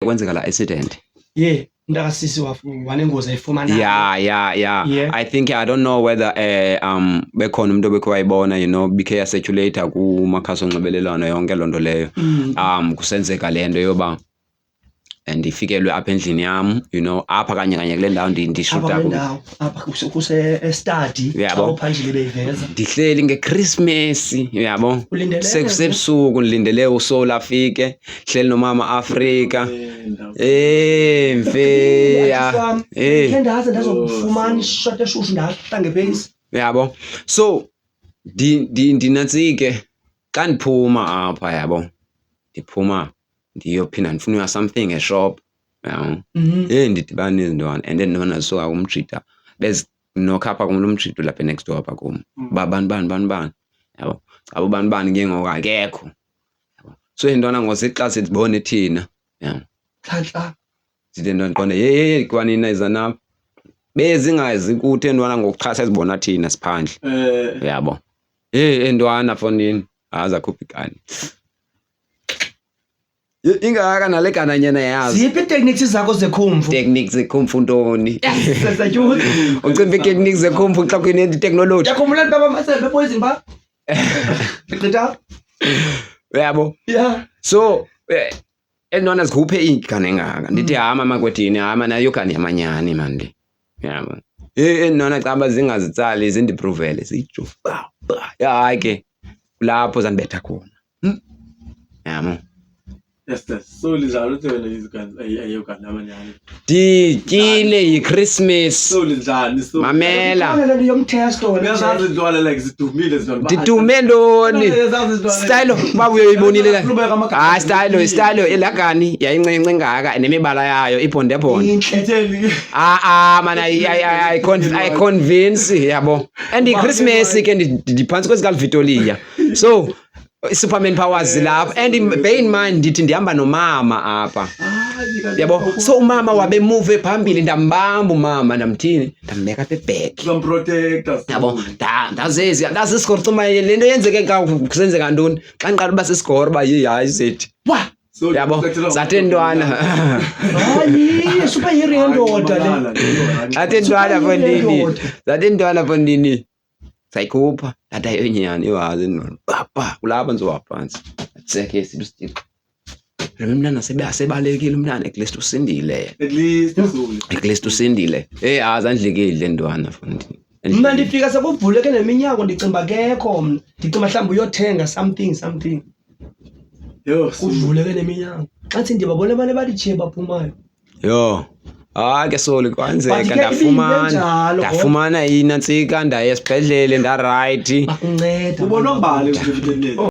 kwenzeka la accident. Yeah, ndakasisi wanengozi ayifumana. Yeah. I think I don't know whether bekhona umuntu obekho wayibona, you know, bike circulate kumakhasi onxibelelwano yonke lonto leyo. Kusenzeka lento yoba ndifikelwe apha endlini yam, you know, apha kanye kule ndawo ndishuta apha kuse study xa uphandle beyiveza. Ndihleli ngeChristmas, uyabo. Sekusebusuku ndilindele uSoul afike, hleli nomama Afrika. Mfeya. Ndaze ndazokufumana ishot eshushu ndahla ngepace. Uyabo. So ndinatsike xa ndiphuma apha, yabo. Ndiphuma ndiyophinda ndifuna something eshop, ndidibana izintwana and then ndibona so umjida bezinokapha kumuntu umjida lapha next door apha kum bani, yabo. Abo bani ke ngoku akekho, yabo. So intwana ngosixa sibone thina, yabo. Hlanhla Sithi intwana qonde kwanina izana bezingazi ukuthi intwana ngokuchasa sibona thina siphandle, yabo. Intwana fonini aza khuphi ingaka nale kananyana yazi. Ziphi techniques zakho zekhumfu? Techniques zekhumfu ntoni? Ucimba techniques zekhumfu xa kune technology. Yakhumbula baba masembe poison ba? Ngicita. Uyabo? Yeah. So enona zikhuphe ingane engaka. Ndithi mama kwethini nayo kani yamanyani manje. Yabo. Enona caba zingazitsali izindiprovele sijo. Hayi ke lapho zanibetha khona. Yabo. Yes. So linjalo ukuthi wena izigane ayiyokani amanyani. Dityile yiChristmas. So linjani so. Mamela. Lento yomtesto wena. Uyazazi intwana like zidumile zintwana. Didume ntoni? Style babu uyoyibonile ka. Style elagani yayincinci ngaka nemibala yayo ibhonde. Inhletheni. Man I convince, yabo. And iChristmas ke ndiphansi kwesikalvitolia. So Superman powers lapha and bear in mind ndithi ndihamba nomama apha, yabo. So umama wabe move phambili ndambamba umama ndamthini ndambeka apha eback, some protectors, yabo. Ndazi isikoro cuma lento yenzeke kusenzeka ntoni xa ndiqala uba sisikoro ba hayi sethi so yabo zathi ntwana hayi superhero yendoda le zathi ntwana fondini sayikhupha lata yonyana iwazi nona papa kulapha nje waphansi atseke sibustick remember sebalekile umntana eklest usindile, eklest usindile azandlekile ntwana fondini. Mina ndifika sekuvuleke neminyako ndicimba kekho mna ndicimba mhlawumbe uyothenga something kuvuleke neminyako xa sithi ndibabona abanye balichiye baphumayo ke Soul kwanzeka ndafumana inantsika ndaye esibhedlele nda right bakunceda ubona mbali